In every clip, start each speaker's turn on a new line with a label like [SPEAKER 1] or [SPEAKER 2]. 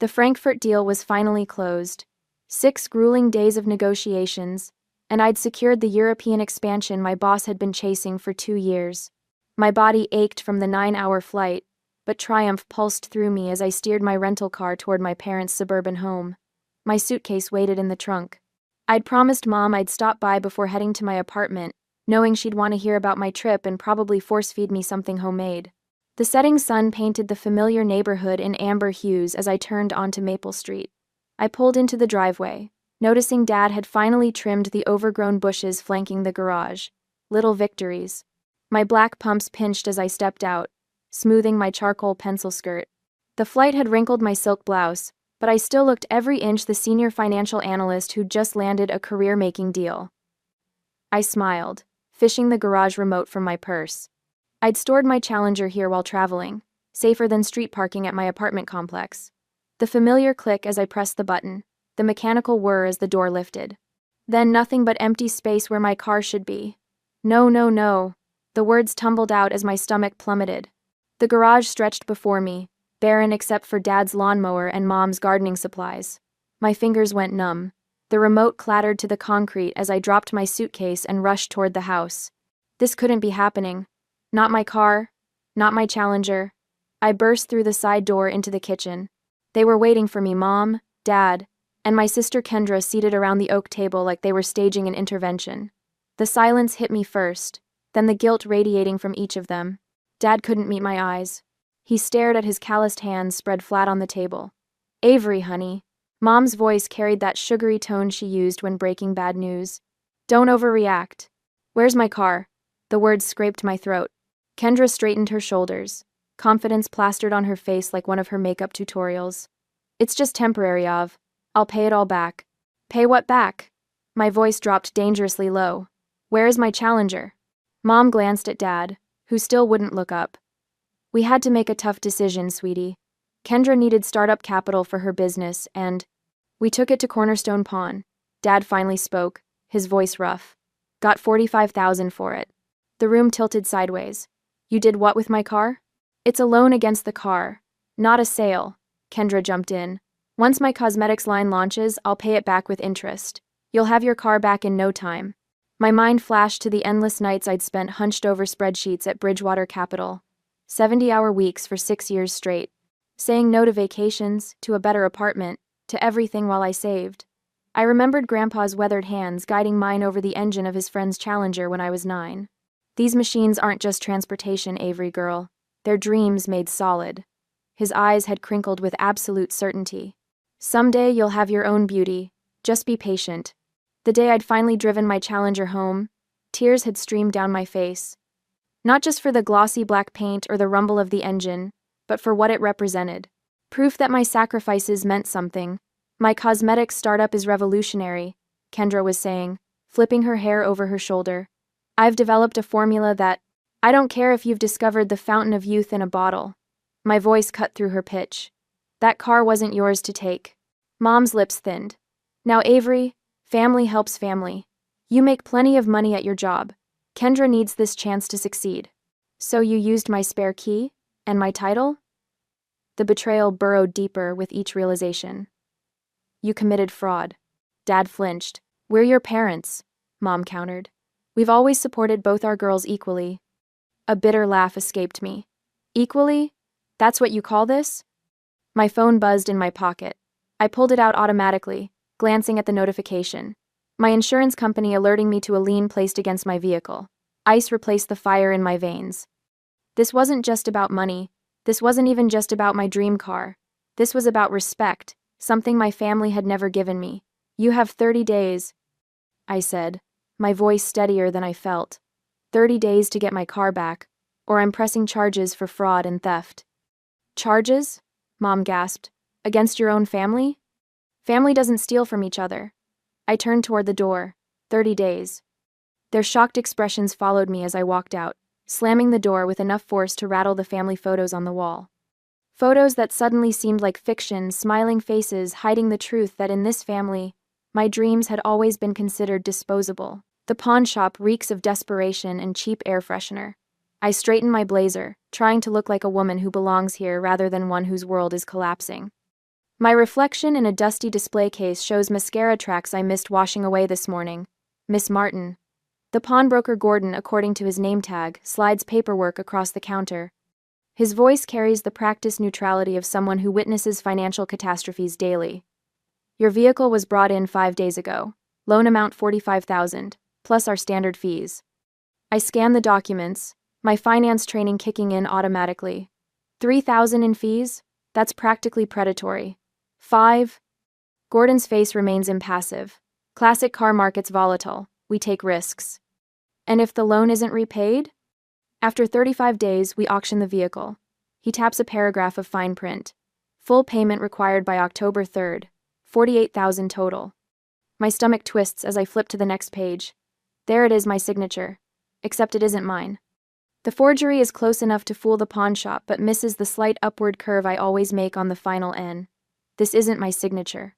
[SPEAKER 1] The Frankfurt deal was finally closed. 6 grueling days of negotiations, and I'd secured the European expansion my boss had been chasing for 2 years. My body ached from the 9-hour flight, but triumph pulsed through me as I steered my rental car toward my parents' suburban home. My suitcase waited in the trunk. I'd promised Mom I'd stop by before heading to my apartment, knowing she'd want to hear about my trip and probably force-feed me something homemade. The setting sun painted the familiar neighborhood in amber hues as I turned onto Maple Street. I pulled into the driveway, noticing Dad had finally trimmed the overgrown bushes flanking the garage. Little victories. My black pumps pinched as I stepped out, smoothing my charcoal pencil skirt. The flight had wrinkled my silk blouse, but I still looked every inch the senior financial analyst who'd just landed a career-making deal. I smiled, fishing the garage remote from my purse. I'd stored my Challenger here while traveling, safer than street parking at my apartment complex. The familiar click as I pressed the button, the mechanical whir as the door lifted. Then nothing but empty space where my car should be. No, no, no. The words tumbled out as my stomach plummeted. The garage stretched before me, barren except for Dad's lawnmower and Mom's gardening supplies. My fingers went numb. The remote clattered to the concrete as I dropped my suitcase and rushed toward the house. This couldn't be happening. Not my car, not my Challenger. I burst through the side door into the kitchen. They were waiting for me, Mom, Dad, and my sister Kendra seated around the oak table like they were staging an intervention. The silence hit me first, then the guilt radiating from each of them. Dad couldn't meet my eyes. He stared at his calloused hands spread flat on the table. Avery, honey. Mom's voice carried that sugary tone she used when breaking bad news. Don't overreact. Where's my car? The words scraped my throat. Kendra straightened her shoulders, confidence plastered on her face like one of her makeup tutorials. It's just temporary, Av. I'll pay it all back. Pay what back? My voice dropped dangerously low. Where is my Challenger? Mom glanced at Dad, who still wouldn't look up. We had to make a tough decision, sweetie. Kendra needed startup capital for her business, and we took it to Cornerstone Pawn. Dad finally spoke, his voice rough. Got $45,000 for it. The room tilted sideways. You did what with my car? It's a loan against the car, not a sale. Kendra jumped in. Once my cosmetics line launches, I'll pay it back with interest. You'll have your car back in no time. My mind flashed to the endless nights I'd spent hunched over spreadsheets at Bridgewater Capital. 70-hour weeks for 6 years straight. Saying no to vacations, to a better apartment, to everything while I saved. I remembered Grandpa's weathered hands guiding mine over the engine of his friend's Challenger when I was 9. These machines aren't just transportation, Avery girl. They're dreams made solid. His eyes had crinkled with absolute certainty. Someday you'll have your own beauty. Just be patient. The day I'd finally driven my Challenger home, tears had streamed down my face. Not just for the glossy black paint or the rumble of the engine, but for what it represented. Proof that my sacrifices meant something. My cosmetics startup is revolutionary, Kendra was saying, flipping her hair over her shoulder. I've developed a formula that, I don't care if you've discovered the fountain of youth in a bottle. My voice cut through her pitch. That car wasn't yours to take. Mom's lips thinned. Now Avery, family helps family. You make plenty of money at your job. Kendra needs this chance to succeed. So you used my spare key? And my title? The betrayal burrowed deeper with each realization. You committed fraud. Dad flinched. We're your parents, Mom countered. We've always supported both our girls equally. A bitter laugh escaped me. Equally? That's what you call this? My phone buzzed in my pocket. I pulled it out automatically, glancing at the notification. My insurance company alerting me to a lien placed against my vehicle. Ice replaced the fire in my veins. This wasn't just about money. This wasn't even just about my dream car. This was about respect, something my family had never given me. You have 30 days, I said, my voice steadier than I felt. 30 days to get my car back, or I'm pressing charges for fraud and theft. Charges? Mom gasped. Against your own family? Family doesn't steal from each other. I turned toward the door. 30 days. Their shocked expressions followed me as I walked out, slamming the door with enough force to rattle the family photos on the wall. Photos that suddenly seemed like fiction, smiling faces hiding the truth that in this family, my dreams had always been considered disposable. The pawn shop reeks of desperation and cheap air freshener. I straighten my blazer, trying to look like a woman who belongs here rather than one whose world is collapsing. My reflection in a dusty display case shows mascara tracks I missed washing away this morning. Miss Martin. The pawnbroker Gordon, according to his name tag, slides paperwork across the counter. His voice carries the practiced neutrality of someone who witnesses financial catastrophes daily. Your vehicle was brought in 5 days ago. Loan amount $45,000, plus our standard fees. I scan the documents, my finance training kicking in automatically. $3,000 in fees? That's practically predatory. 5. Gordon's face remains impassive. Classic car market's volatile. We take risks. And if the loan isn't repaid? After 35 days, we auction the vehicle. He taps a paragraph of fine print. Full payment required by October 3rd. $48,000 total. My stomach twists as I flip to the next page. There it is, my signature. Except it isn't mine. The forgery is close enough to fool the pawn shop but misses the slight upward curve I always make on the final N. This isn't my signature.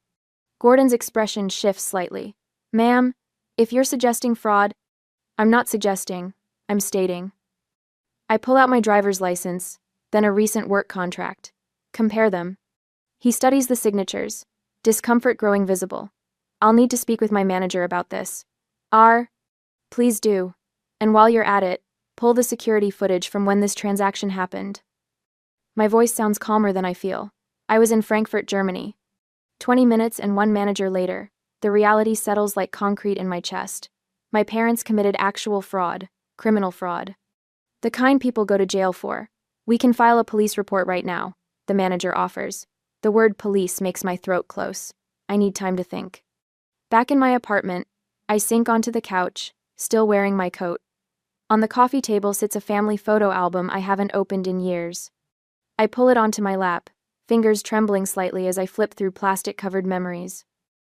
[SPEAKER 1] Gordon's expression shifts slightly. Ma'am, if you're suggesting fraud, I'm not suggesting, I'm stating. I pull out my driver's license, then a recent work contract. Compare them. He studies the signatures, discomfort growing visible. I'll need to speak with my manager about this. Please do. And while you're at it, pull the security footage from when this transaction happened. My voice sounds calmer than I feel. I was in Frankfurt, Germany. 20 minutes and one manager later, the reality settles like concrete in my chest. My parents committed actual fraud, criminal fraud. The kind people go to jail for. We can file a police report right now, the manager offers. The word police makes my throat close. I need time to think. Back in my apartment, I sink onto the couch, still wearing my coat. On the coffee table sits a family photo album I haven't opened in years. I pull it onto my lap, fingers trembling slightly as I flip through plastic-covered memories.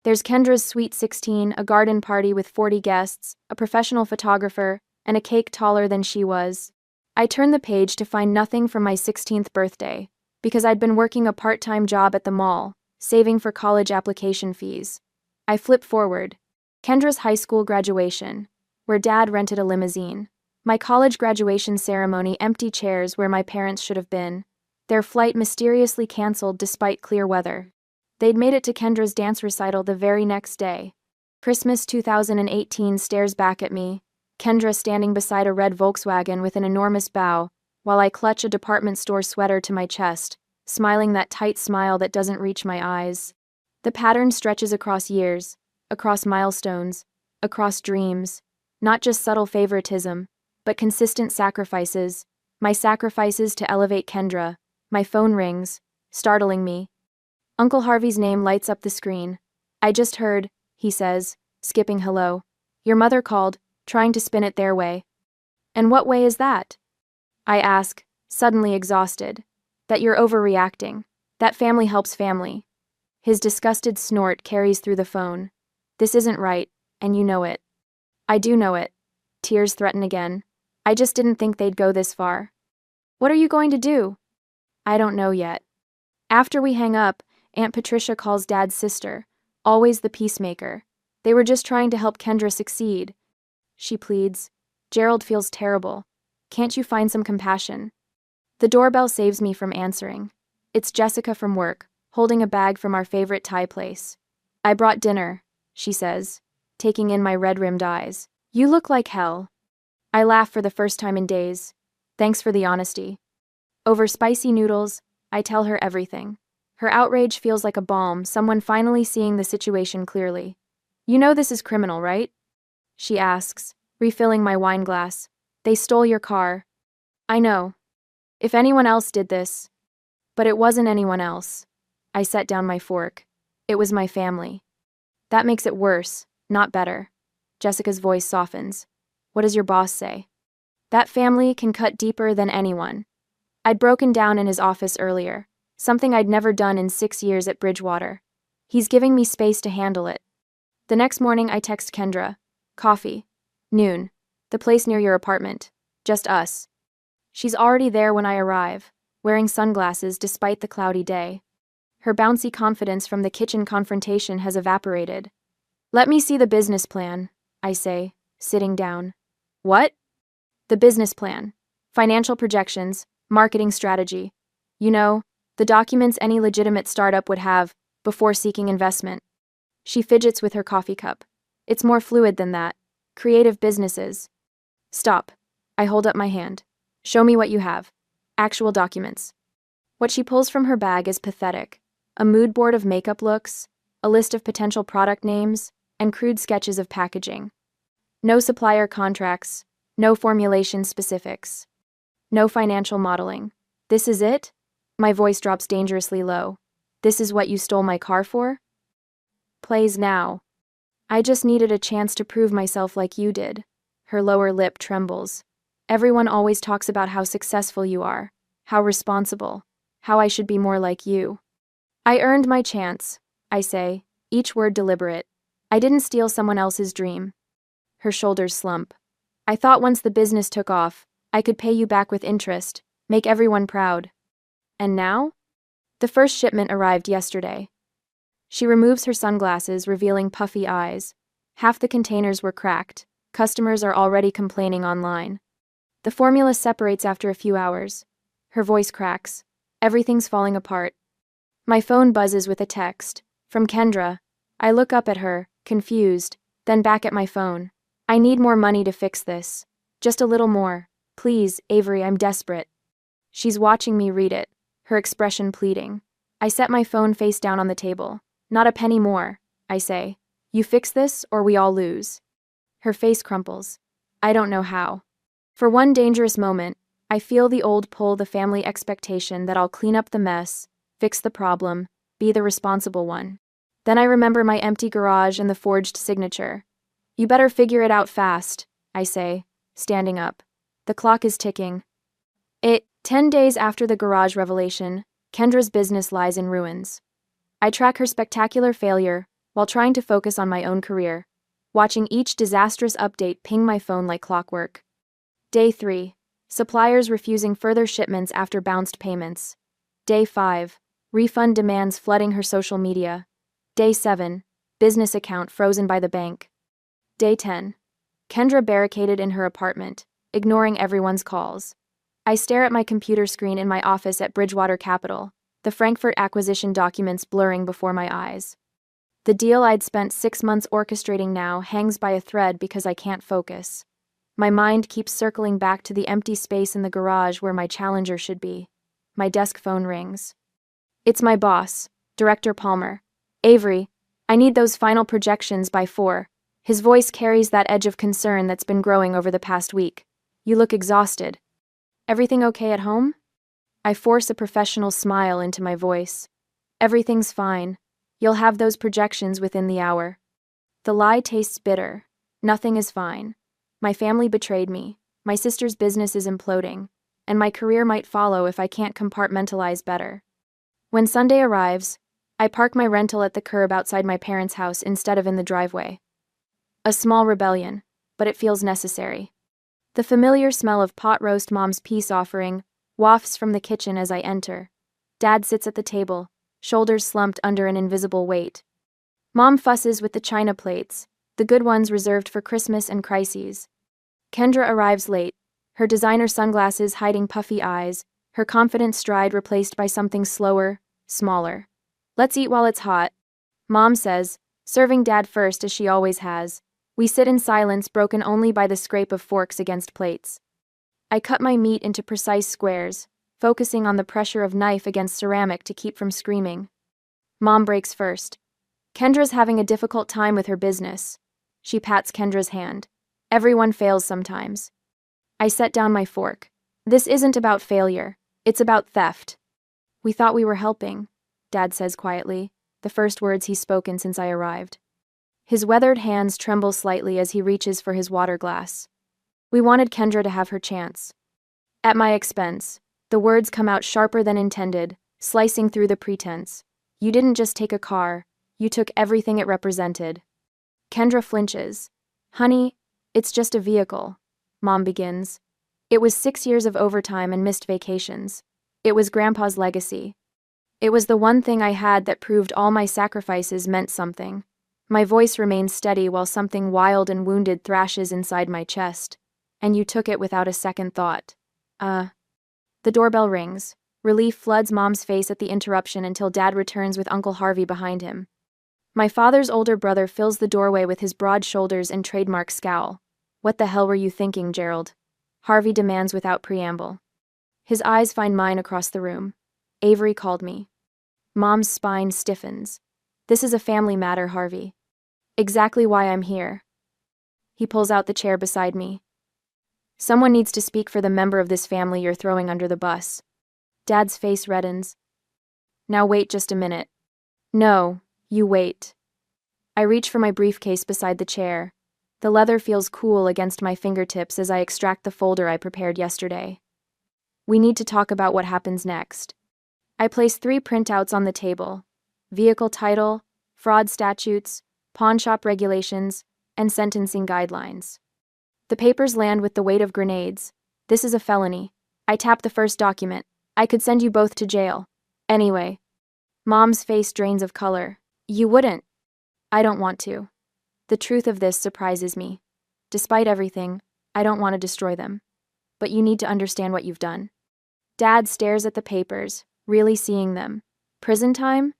[SPEAKER 1] There's Kendra's sweet 16, a garden party with 40 guests, a professional photographer, and a cake taller than she was. I turn the page to find nothing from my 16th birthday, because I'd been working a part-time job at the mall, saving for college application fees. I flip forward. Kendra's high school graduation, where Dad rented a limousine. My college graduation ceremony, empty chairs where my parents should have been. Their flight mysteriously canceled despite clear weather. They'd made it to Kendra's dance recital the very next day. Christmas 2018 stares back at me, Kendra standing beside a red Volkswagen with an enormous bow, while I clutch a department store sweater to my chest, smiling that tight smile that doesn't reach my eyes. The pattern stretches across years, across milestones, across dreams, not just subtle favoritism, but consistent sacrifices, my sacrifices to elevate Kendra. My phone rings, startling me. Uncle Harvey's name lights up the screen. I just heard, he says, skipping hello. Your mother called, trying to spin it their way. And what way is that? I ask, suddenly exhausted. That you're overreacting. That family helps family. His disgusted snort carries through the phone. This isn't right, and you know it. I do know it. Tears threaten again. I just didn't think they'd go this far. What are you going to do? I don't know yet. After we hang up, Aunt Patricia calls Dad's sister, always the peacemaker. They were just trying to help Kendra succeed. She pleads. Gerald feels terrible. Can't you find some compassion? The doorbell saves me from answering. It's Jessica from work, holding a bag from our favorite Thai place. I brought dinner, she says, taking in my red-rimmed eyes. You look like hell. I laugh for the first time in days. Thanks for the honesty. Over spicy noodles, I tell her everything. Her outrage feels like a balm, someone finally seeing the situation clearly. You know this is criminal, right? She asks, refilling my wine glass. They stole your car. I know. If anyone else did this. But it wasn't anyone else. I set down my fork. It was my family. That makes it worse, not better. Jessica's voice softens. What does your boss say? That family can cut deeper than anyone. I'd broken down in his office earlier, something I'd never done in 6 years at Bridgewater. He's giving me space to handle it. The next morning I text Kendra. Coffee. Noon. The place near your apartment. Just us. She's already there when I arrive, wearing sunglasses despite the cloudy day. Her bouncy confidence from the kitchen confrontation has evaporated. Let me see the business plan, I say, sitting down. What? The business plan. Financial projections, marketing strategy. You know, The documents any legitimate startup would have before seeking investment. She fidgets with her coffee cup. It's more fluid than that. Creative businesses. Stop. I hold up my hand. Show me what you have. Actual documents. What she pulls from her bag is pathetic. A mood board of makeup looks, a list of potential product names, and crude sketches of packaging. No supplier contracts, no formulation specifics, no financial modeling. This is it? My voice drops dangerously low. This is what you stole my car for? Plays now. I just needed a chance to prove myself like you did. Her lower lip trembles. Everyone always talks about how successful you are, how responsible, how I should be more like you. I earned my chance, I say, each word deliberate. I didn't steal someone else's dream. Her shoulders slump. I thought once the business took off, I could pay you back with interest, make everyone proud. And now? The first shipment arrived yesterday. She removes her sunglasses, revealing puffy eyes. Half the containers were cracked. Customers are already complaining online. The formula separates after a few hours. Her voice cracks. Everything's falling apart. My phone buzzes with a text. From Kendra. I look up at her, confused, then back at my phone. I need more money to fix this. Just a little more. Please, Avery, I'm desperate. She's watching me read it, her expression pleading. I set my phone face down on the table. Not a penny more, I say. You fix this, or we all lose. Her face crumples. I don't know how. For one dangerous moment, I feel the old pull, the family expectation that I'll clean up the mess, fix the problem, be the responsible one. Then I remember my empty garage and the forged signature. You better figure it out fast, I say, standing up. The clock is ticking. 10 days after the garage revelation, Kendra's business lies in ruins. I track her spectacular failure while trying to focus on my own career, watching each disastrous update ping my phone like clockwork. Day 3. Suppliers refusing further shipments after bounced payments. Day 5. Refund demands flooding her social media. Day 7. Business account frozen by the bank. Day 10. Kendra barricaded in her apartment, ignoring everyone's calls. I stare at my computer screen in my office at Bridgewater Capital, the Frankfurt acquisition documents blurring before my eyes. The deal I'd spent 6 months orchestrating now hangs by a thread because I can't focus. My mind keeps circling back to the empty space in the garage where my challenger should be. My desk phone rings. It's my boss, Director Palmer. Avery, I need those final projections by 4. His voice carries that edge of concern that's been growing over the past week. You look exhausted. Everything okay at home? I force a professional smile into my voice. Everything's fine. You'll have those projections within the hour. The lie tastes bitter. Nothing is fine. My family betrayed me. My sister's business is imploding. And my career might follow if I can't compartmentalize better. When Sunday arrives, I park my rental at the curb outside my parents' house instead of in the driveway. A small rebellion, but it feels necessary. The familiar smell of pot roast Mom's peace offering wafts from the kitchen as I enter. Dad sits at the table, shoulders slumped under an invisible weight. Mom fusses with the china plates, the good ones reserved for Christmas and crises. Kendra arrives late, her designer sunglasses hiding puffy eyes, her confident stride replaced by something slower, smaller. Let's eat while it's hot, Mom says, serving Dad first as she always has. We sit in silence, broken only by the scrape of forks against plates. I cut my meat into precise squares, focusing on the pressure of knife against ceramic to keep from screaming. Mom breaks first. Kendra's having a difficult time with her business. She pats Kendra's hand. Everyone fails sometimes. I set down my fork. This isn't about failure. It's about theft. We thought we were helping, Dad says quietly, the first words he's spoken since I arrived. His weathered hands tremble slightly as he reaches for his water glass. We wanted Kendra to have her chance. At my expense, the words come out sharper than intended, slicing through the pretense. You didn't just take a car, you took everything it represented. Kendra flinches. Honey, it's just a vehicle, Mom begins. It was 6 years of overtime and missed vacations. It was Grandpa's legacy. It was the one thing I had that proved all my sacrifices meant something. My voice remains steady while something wild and wounded thrashes inside my chest. And you took it without a second thought. The doorbell rings. Relief floods Mom's face at the interruption until Dad returns with Uncle Harvey behind him. My father's older brother fills the doorway with his broad shoulders and trademark scowl. "What the hell were you thinking, Gerald?" Harvey demands without preamble. His eyes find mine across the room. "Avery called me." Mom's spine stiffens. "This is a family matter, Harvey." "Exactly why I'm here." He pulls out the chair beside me. "Someone needs to speak for the member of this family you're throwing under the bus." Dad's face reddens. "Now wait just a minute." "No, you wait." I reach for my briefcase beside the chair. The leather feels cool against my fingertips as I extract the folder I prepared yesterday. "We need to talk about what happens next." I place 3 printouts on the table: vehicle title, fraud statutes, pawnshop regulations, and sentencing guidelines. The papers land with the weight of grenades. "This is a felony." I tap the first document. "I could send you both to jail. Anyway." Mom's face drains of color. "You wouldn't." "I don't want to." The truth of this surprises me. Despite everything, I don't want to destroy them. "But you need to understand what you've done." Dad stares at the papers, really seeing them. "Prison time?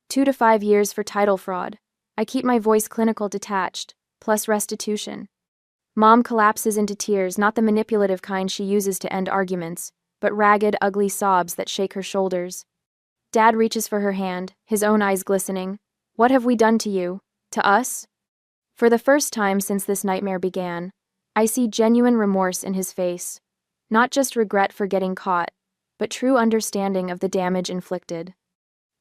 [SPEAKER 1] 2 to 5 years for title fraud." I keep my voice clinical detached, plus restitution. Mom collapses into tears, not the manipulative kind she uses to end arguments, but ragged, ugly sobs that shake her shoulders. Dad reaches for her hand, his own eyes glistening. "What have we done to you? To us?" For the first time since this nightmare began, I see genuine remorse in his face. Not just regret for getting caught, but true understanding of the damage inflicted.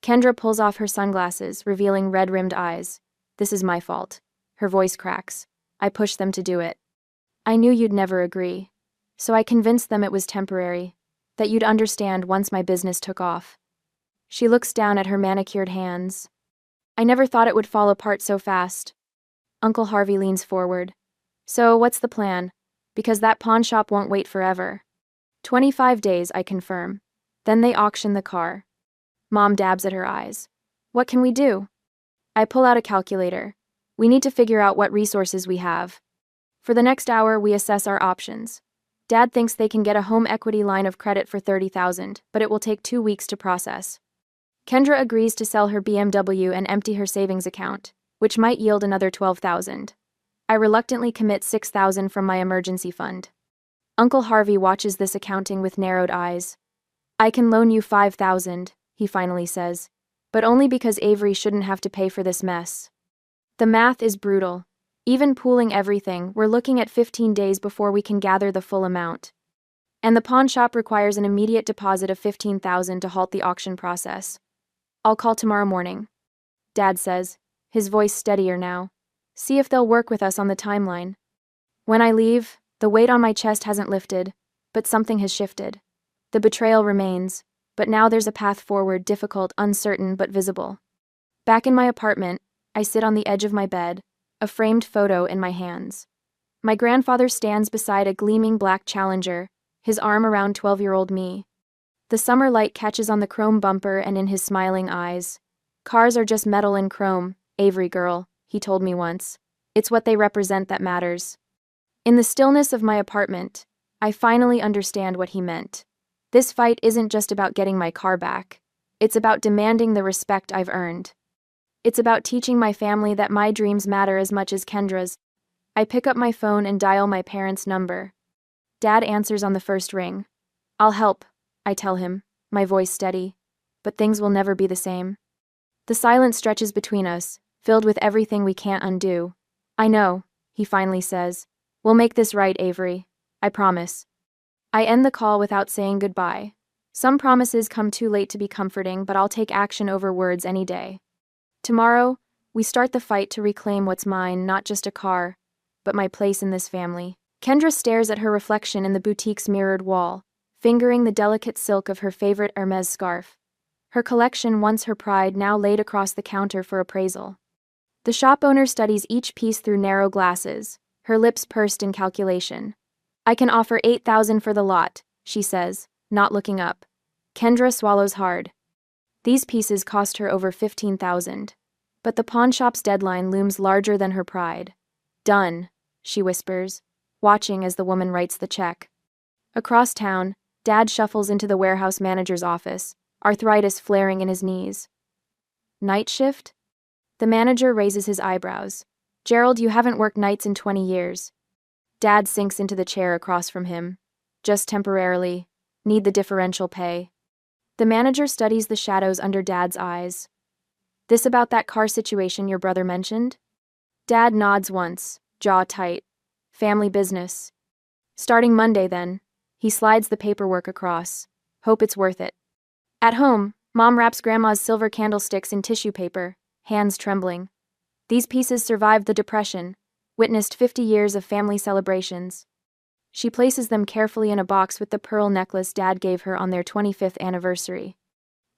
[SPEAKER 1] Kendra pulls off her sunglasses, revealing red-rimmed eyes. "This is my fault." Her voice cracks. "I pushed them to do it. I knew you'd never agree. So I convinced them it was temporary, that you'd understand once my business took off." She looks down at her manicured hands. "I never thought it would fall apart so fast." Uncle Harvey leans forward. "So, what's the plan? Because that pawn shop won't wait forever." 25 days, I confirm. Then they auction the car. Mom dabs at her eyes. "What can we do?" I pull out a calculator. "We need to figure out what resources we have." For the next hour, we assess our options. Dad thinks they can get a home equity line of credit for $30,000, but it will take 2 weeks to process. Kendra agrees to sell her BMW and empty her savings account, which might yield another $12,000. I reluctantly commit $6,000 from my emergency fund. Uncle Harvey watches this accounting with narrowed eyes. "I can loan you $5,000, he finally says, "but only because Avery shouldn't have to pay for this mess." The math is brutal. Even pooling everything, we're looking at 15 days before we can gather the full amount. And the pawn shop requires an immediate deposit of $15,000 to halt the auction process. "I'll call tomorrow morning," Dad says, his voice steadier now. "See if they'll work with us on the timeline." When I leave, the weight on my chest hasn't lifted, but something has shifted. The betrayal remains, but now there's a path forward, difficult, uncertain, but visible. Back in my apartment, I sit on the edge of my bed, a framed photo in my hands. My grandfather stands beside a gleaming black Challenger, his arm around 12-year-old me. The summer light catches on the chrome bumper and in his smiling eyes. "Cars are just metal and chrome, Avery girl," he told me once. "It's what they represent that matters." In the stillness of my apartment, I finally understand what he meant. This fight isn't just about getting my car back. It's about demanding the respect I've earned. It's about teaching my family that my dreams matter as much as Kendra's. I pick up my phone and dial my parents' number. Dad answers on the first ring. "I'll help," I tell him, my voice steady. "But things will never be the same." The silence stretches between us, filled with everything we can't undo. "I know," he finally says. "We'll make this right, Avery. I promise." I end the call without saying goodbye. Some promises come too late to be comforting, but I'll take action over words any day. Tomorrow, we start the fight to reclaim what's mine, not just a car, but my place in this family. Kendra stares at her reflection in the boutique's mirrored wall, fingering the delicate silk of her favorite Hermes scarf. Her collection, once her pride, now laid across the counter for appraisal. The shop owner studies each piece through narrow glasses, her lips pursed in calculation. "I can offer $8,000 for the lot," she says, not looking up. Kendra swallows hard. These pieces cost her over $15,000. But the pawnshop's deadline looms larger than her pride. "Done," she whispers, watching as the woman writes the check. Across town, Dad shuffles into the warehouse manager's office, arthritis flaring in his knees. Night shift? The manager raises his eyebrows. Gerald, you haven't worked nights in 20 years. Dad sinks into the chair across from him. Just temporarily. Need the differential pay. The manager studies the shadows under Dad's eyes. This about that car situation your brother mentioned? Dad nods once, jaw tight. Family business. Starting Monday then. He slides the paperwork across. Hope it's worth it. At home, Mom wraps Grandma's silver candlesticks in tissue paper, hands trembling. These pieces survived the Depression, witnessed 50 years of family celebrations. She places them carefully in a box with the pearl necklace Dad gave her on their 25th anniversary.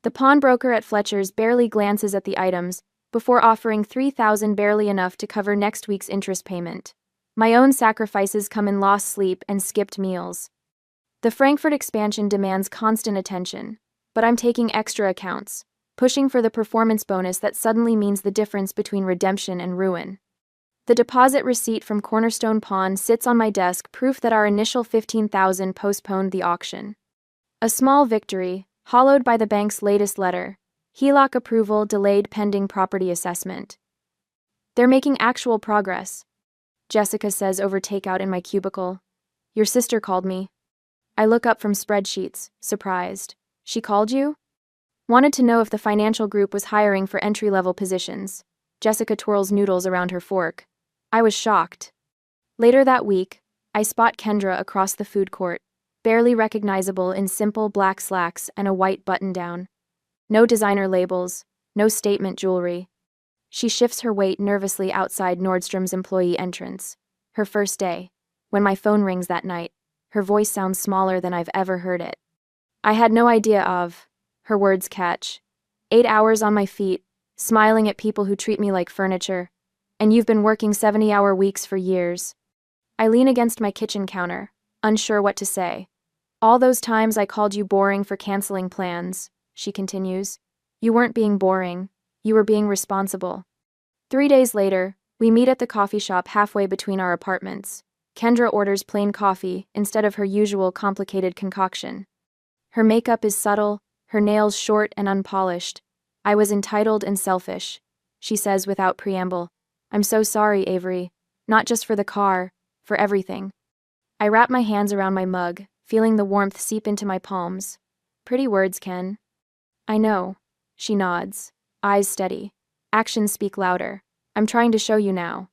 [SPEAKER 1] The pawnbroker at Fletcher's barely glances at the items before offering $3,000, barely enough to cover next week's interest payment. My own sacrifices come in lost sleep and skipped meals. The Frankfurt expansion demands constant attention, but I'm taking extra accounts, pushing for the performance bonus that suddenly means the difference between redemption and ruin. The deposit receipt from Cornerstone Pawn sits on my desk, proof that our initial $15,000 postponed the auction. A small victory, hollowed by the bank's latest letter. HELOC approval delayed pending property assessment. They're making actual progress, Jessica says over takeout in my cubicle. Your sister called me. I look up from spreadsheets, surprised. She called you? Wanted to know if the financial group was hiring for entry-level positions. Jessica twirls noodles around her fork. I was shocked. Later that week, I spot Kendra across the food court, barely recognizable in simple black slacks and a white button-down. No designer labels, no statement jewelry. She shifts her weight nervously outside Nordstrom's employee entrance. Her first day. When my phone rings that night, her voice sounds smaller than I've ever heard it. I had no idea of, her words catch. 8 hours on my feet, smiling at people who treat me like furniture. And you've been working 70-hour weeks for years. I lean against my kitchen counter, unsure what to say. All those times I called you boring for canceling plans, she continues. You weren't being boring. You were being responsible. 3 days later, we meet at the coffee shop halfway between our apartments. Kendra orders plain coffee instead of her usual complicated concoction. Her makeup is subtle, her nails short and unpolished. I was entitled and selfish, she says without preamble. I'm so sorry, Avery. Not just for the car, for everything. I wrap my hands around my mug, feeling the warmth seep into my palms. Pretty words, Ken. I know. She nods, eyes steady. Actions speak louder. I'm trying to show you now.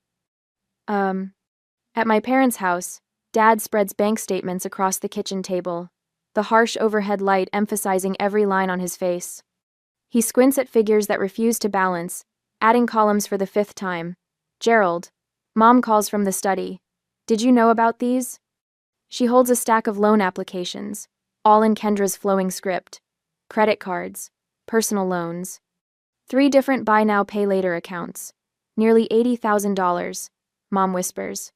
[SPEAKER 1] At my parents' house, Dad spreads bank statements across the kitchen table, the harsh overhead light emphasizing every line on his face. He squints at figures that refuse to balance, adding columns for the 5th time. Gerald. Mom calls from the study. Did you know about these? She holds a stack of loan applications, all in Kendra's flowing script. Credit cards, personal loans. 3 different buy now pay later accounts. Nearly $80,000, Mom whispers.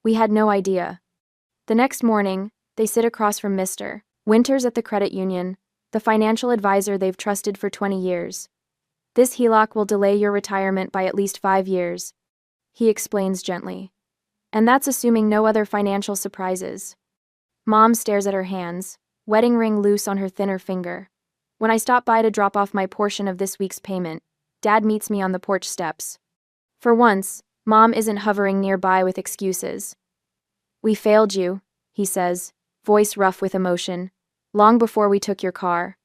[SPEAKER 1] We had no idea. The next morning, they sit across from Mr. Winters at the credit union, the financial advisor they've trusted for 20 years. This HELOC will delay your retirement by at least 5 years, he explains gently. And that's assuming no other financial surprises. Mom stares at her hands, wedding ring loose on her thinner finger. When I stop by to drop off my portion of this week's payment, Dad meets me on the porch steps. For once, Mom isn't hovering nearby with excuses. We failed you, he says, voice rough with emotion, long before we took your car.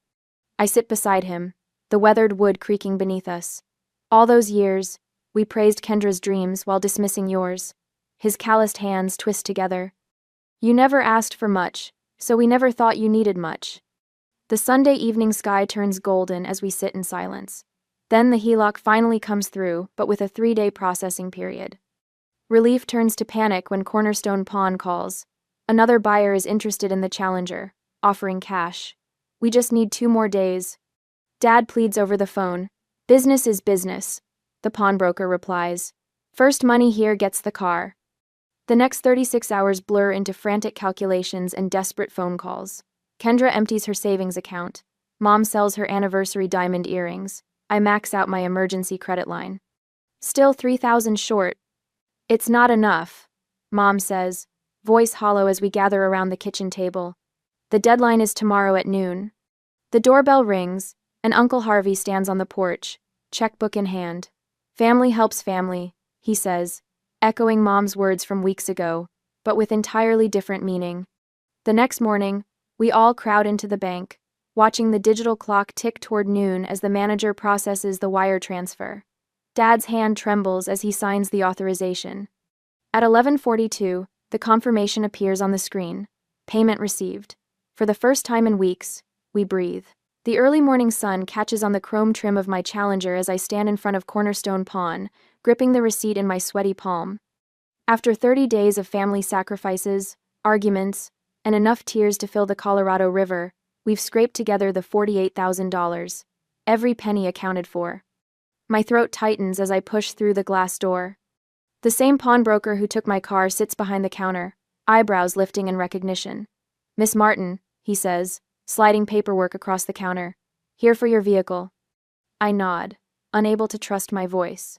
[SPEAKER 1] I sit beside him, the weathered wood creaking beneath us. All those years, we praised Kendra's dreams while dismissing yours. His calloused hands twist together. You never asked for much, so we never thought you needed much. The Sunday evening sky turns golden as we sit in silence. Then the HELOC finally comes through, but with a 3-day processing period. Relief turns to panic when Cornerstone Pawn calls. Another buyer is interested in the challenger, offering cash. We just need 2 more days. Dad pleads over the phone. Business is business, the pawnbroker replies. First money here gets the car. The next 36 hours blur into frantic calculations and desperate phone calls. Kendra empties her savings account. Mom sells her anniversary diamond earrings. I max out my emergency credit line. Still $3,000 short. It's not enough, Mom says, voice hollow as we gather around the kitchen table. The deadline is tomorrow at noon. The doorbell rings, and Uncle Harvey stands on the porch, checkbook in hand. Family helps family, he says, echoing Mom's words from weeks ago, but with entirely different meaning. The next morning, we all crowd into the bank, watching the digital clock tick toward noon as the manager processes the wire transfer. Dad's hand trembles as he signs the authorization. At 11:42, the confirmation appears on the screen. Payment received. For the first time in weeks, we breathe. The early morning sun catches on the chrome trim of my Challenger as I stand in front of Cornerstone Pawn, gripping the receipt in my sweaty palm. After 30 days of family sacrifices, arguments, and enough tears to fill the Colorado River, we've scraped together the $48,000. Every penny accounted for. My throat tightens as I push through the glass door. The same pawnbroker who took my car sits behind the counter, eyebrows lifting in recognition. "Miss Martin," he says, sliding paperwork across the counter. "Here for your vehicle." I nod, unable to trust my voice.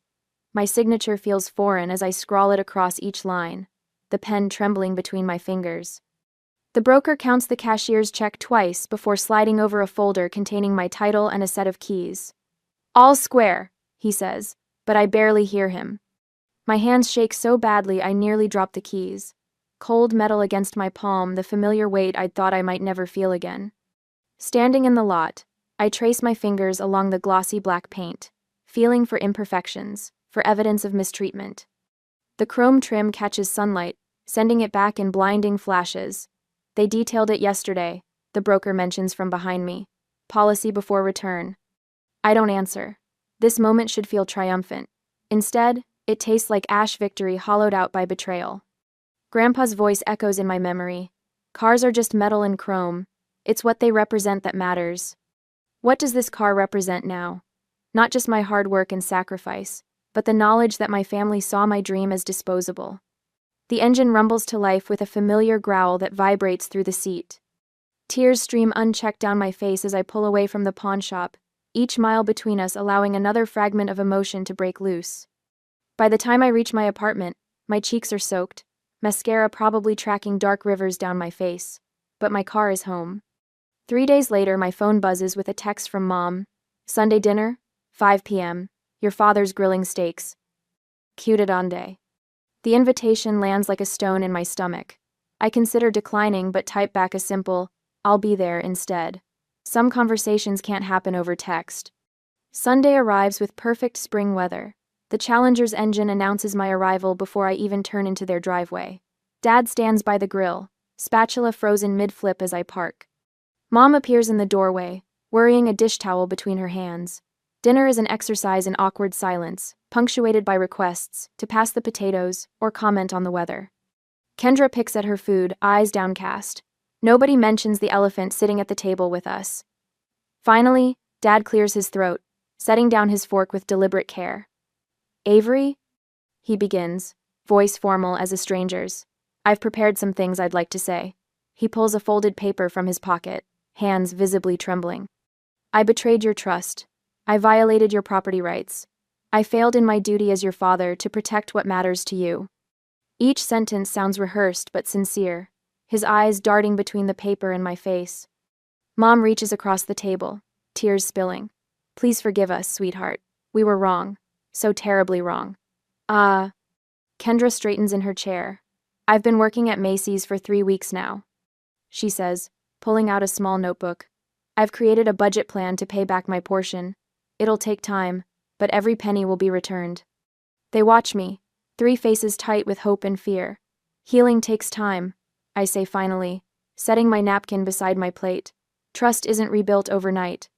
[SPEAKER 1] My signature feels foreign as I scrawl it across each line, the pen trembling between my fingers. The broker counts the cashier's check twice before sliding over a folder containing my title and a set of keys. "All square," he says, but I barely hear him. My hands shake so badly I nearly drop the keys. Cold metal against my palm, the familiar weight I'd thought I might never feel again. Standing in the lot, I trace my fingers along the glossy black paint, feeling for imperfections, for evidence of mistreatment. The chrome trim catches sunlight, sending it back in blinding flashes. "They detailed it yesterday," the broker mentions from behind me. "Policy before return." I don't answer. This moment should feel triumphant. Instead, it tastes like ash victory hollowed out by betrayal. Grandpa's voice echoes in my memory. "Cars are just metal and chrome. It's what they represent that matters." What does this car represent now? Not just my hard work and sacrifice, but the knowledge that my family saw my dream as disposable. The engine rumbles to life with a familiar growl that vibrates through the seat. Tears stream unchecked down my face as I pull away from the pawn shop, each mile between us allowing another fragment of emotion to break loose. By the time I reach my apartment, my cheeks are soaked, mascara probably tracking dark rivers down my face, but my car is home. 3 days later, my phone buzzes with a text from Mom. "Sunday dinner? 5 p.m. Your father's grilling steaks. Cute donde." The invitation lands like a stone in my stomach. I consider declining but type back a simple, "I'll be there," instead. Some conversations can't happen over text. Sunday arrives with perfect spring weather. The Challenger's engine announces my arrival before I even turn into their driveway. Dad stands by the grill, spatula frozen mid-flip as I park. Mom appears in the doorway, worrying a dish towel between her hands. Dinner is an exercise in awkward silence, punctuated by requests to pass the potatoes or comment on the weather. Kendra picks at her food, eyes downcast. Nobody mentions the elephant sitting at the table with us. Finally, Dad clears his throat, setting down his fork with deliberate care. "Avery?" he begins, voice formal as a stranger's. "I've prepared some things I'd like to say." He pulls a folded paper from his pocket, hands visibly trembling. "I betrayed your trust. I violated your property rights. I failed in my duty as your father to protect what matters to you." Each sentence sounds rehearsed but sincere, his eyes darting between the paper and my face. Mom reaches across the table, tears spilling. "Please forgive us, sweetheart. We were wrong. So terribly wrong." Kendra straightens in her chair. "I've been working at Macy's for 3 weeks now," she says, pulling out a small notebook. "I've created a budget plan to pay back my portion. It'll take time, but every penny will be returned." They watch me, 3 faces tight with hope and fear. "Healing takes time," I say finally, setting my napkin beside my plate. "Trust isn't rebuilt overnight."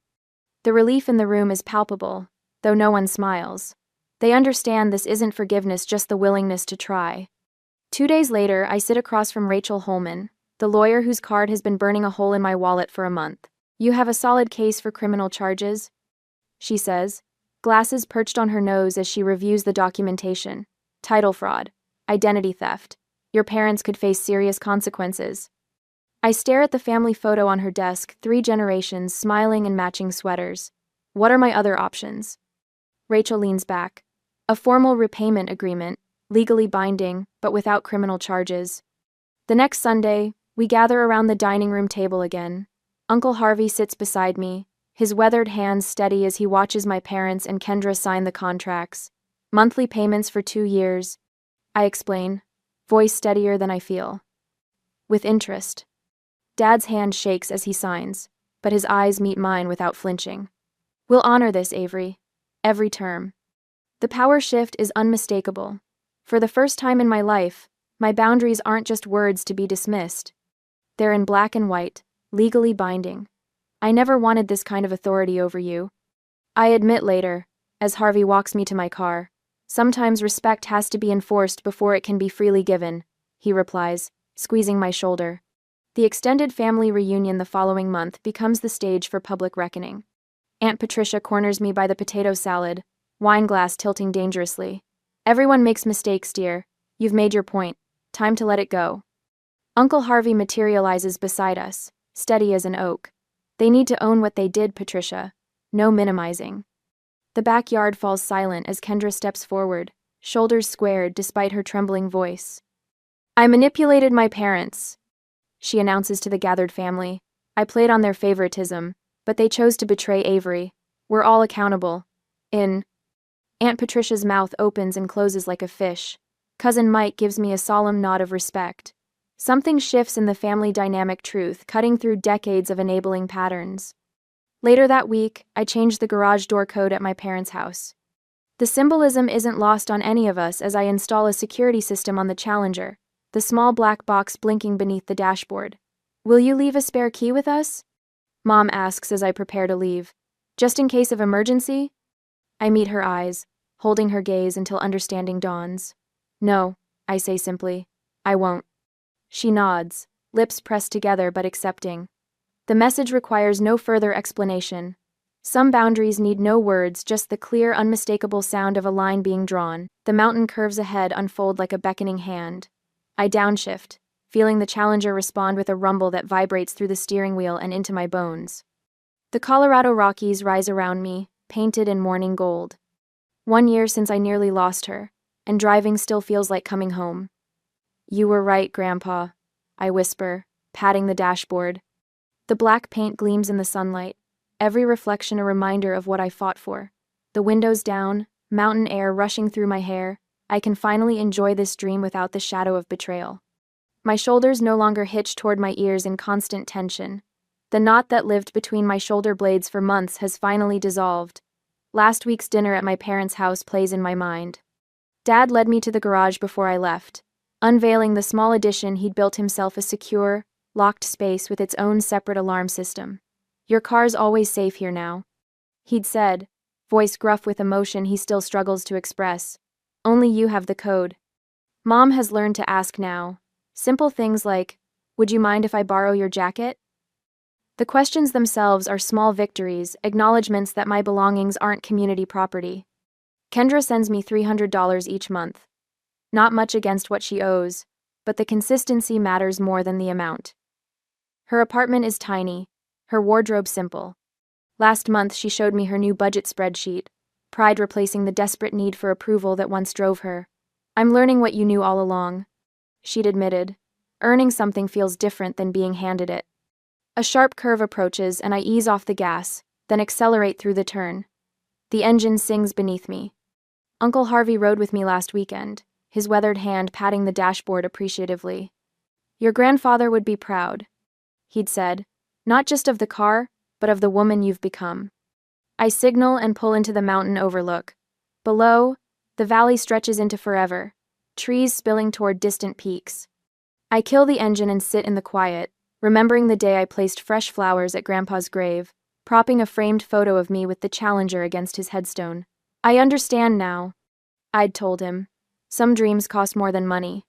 [SPEAKER 1] The relief in the room is palpable, though no one smiles. They understand this isn't forgiveness, just the willingness to try. 2 days later, I sit across from Rachel Holman, the lawyer whose card has been burning a hole in my wallet for a month. "You have a solid case for criminal charges," she says, glasses perched on her nose as she reviews the documentation. "Title fraud, identity theft. Your parents could face serious consequences." I stare at the family photo on her desk, 3 generations smiling in matching sweaters. What are my other options? Rachel leans back. "A formal repayment agreement, legally binding, but without criminal charges." The next Sunday, We gather around the dining room table again. Uncle Harvey sits beside me, his weathered hands steady as he watches my parents and Kendra sign the contracts. Monthly payments for 2 years. I explain, voice steadier than I feel. With interest. Dad's hand shakes as he signs, but his eyes meet mine without flinching. We'll honor this, Avery. Every term. The power shift is unmistakable. For the first time in my life, my boundaries aren't just words to be dismissed. They're in black and white, legally binding. I never wanted this kind of authority over you. I admit later, as Harvey walks me to my car, sometimes respect has to be enforced before it can be freely given, he replies, squeezing my shoulder. The extended family reunion the following month becomes the stage for public reckoning. Aunt Patricia corners me by the potato salad, wine glass tilting dangerously. Everyone makes mistakes, dear. You've made your point. Time to let it go. Uncle Harvey materializes beside us, steady as an oak. They need to own what they did, Patricia. No minimizing. The backyard falls silent as Kendra steps forward, shoulders squared despite her trembling voice. I manipulated my parents, she announces to the gathered family. I played on their favoritism, but they chose to betray Avery. We're all accountable. Aunt Patricia's mouth opens and closes like a fish. Cousin Mike gives me a solemn nod of respect. Something shifts in the family dynamic, truth cutting through decades of enabling patterns. Later that week, I changed the garage door code at my parents' house. The symbolism isn't lost on any of us as I install a security system on the Challenger, the small black box blinking beneath the dashboard. Will you leave a spare key with us? Mom asks as I prepare to leave. Just in case of emergency? I meet her eyes, holding her gaze until understanding dawns. No, I say simply. I won't. She nods, lips pressed together but accepting. The message requires no further explanation. Some boundaries need no words, just the clear, unmistakable sound of a line being drawn. The mountain curves ahead unfold like a beckoning hand. I downshift, feeling the Challenger respond with a rumble that vibrates through the steering wheel and into my bones. The Colorado Rockies rise around me, painted in morning gold. 1 year since I nearly lost her, and driving still feels like coming home. You were right, Grandpa, I whisper, patting the dashboard. The black paint gleams in the sunlight, every reflection a reminder of what I fought for. The windows down, mountain air rushing through my hair, I can finally enjoy this dream without the shadow of betrayal. My shoulders no longer hitch toward my ears in constant tension. The knot that lived between my shoulder blades for months has finally dissolved. Last week's dinner at my parents' house plays in my mind. Dad led me to the garage before I left, unveiling the small addition he'd built himself, a secure, locked space with its own separate alarm system. Your car's always safe here now, he'd said, voice gruff with emotion he still struggles to express. Only you have the code. Mom has learned to ask now. Simple things like, would you mind if I borrow your jacket? The questions themselves are small victories, acknowledgments that my belongings aren't community property. Kendra sends me $300 each month. Not much against what she owes, but the consistency matters more than the amount. Her apartment is tiny, her wardrobe simple. Last month she showed me her new budget spreadsheet, pride replacing the desperate need for approval that once drove her. I'm learning what you knew all along, she'd admitted. Earning something feels different than being handed it. A sharp curve approaches and I ease off the gas, then accelerate through the turn. The engine sings beneath me. Uncle Harvey rode with me last weekend, his weathered hand patting the dashboard appreciatively. Your grandfather would be proud, he'd said, not just of the car, but of the woman you've become. I signal and pull into the mountain overlook. Below, the valley stretches into forever, trees spilling toward distant peaks. I kill the engine and sit in the quiet, remembering the day I placed fresh flowers at Grandpa's grave, propping a framed photo of me with the Challenger against his headstone. I understand now, I'd told him. Some dreams cost more than money.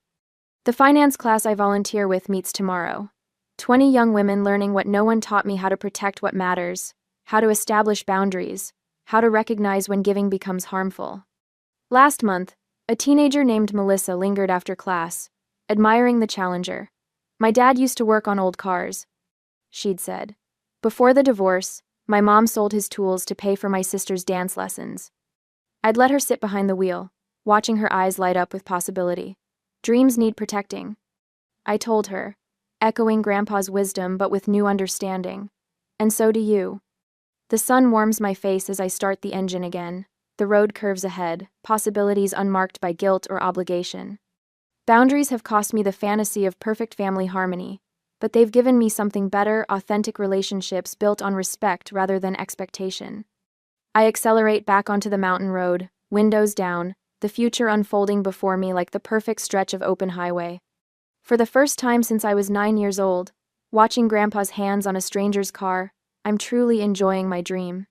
[SPEAKER 1] The finance class I volunteer with meets tomorrow. 20 young women learning what no one taught me: how to protect what matters, how to establish boundaries, how to recognize when giving becomes harmful. Last month, a teenager named Melissa lingered after class, admiring the Challenger. My dad used to work on old cars, she'd said. Before the divorce, my mom sold his tools to pay for my sister's dance lessons. I'd let her sit behind the wheel, watching her eyes light up with possibility. Dreams need protecting, I told her, echoing Grandpa's wisdom but with new understanding. And so do you. The sun warms my face as I start the engine again. The road curves ahead, possibilities unmarked by guilt or obligation. Boundaries have cost me the fantasy of perfect family harmony, but they've given me something better: authentic relationships built on respect rather than expectation. I accelerate back onto the mountain road, windows down, the future unfolding before me like the perfect stretch of open highway. For the first time since I was 9 years old, watching Grandpa's hands on a stranger's car, I'm truly enjoying my dream.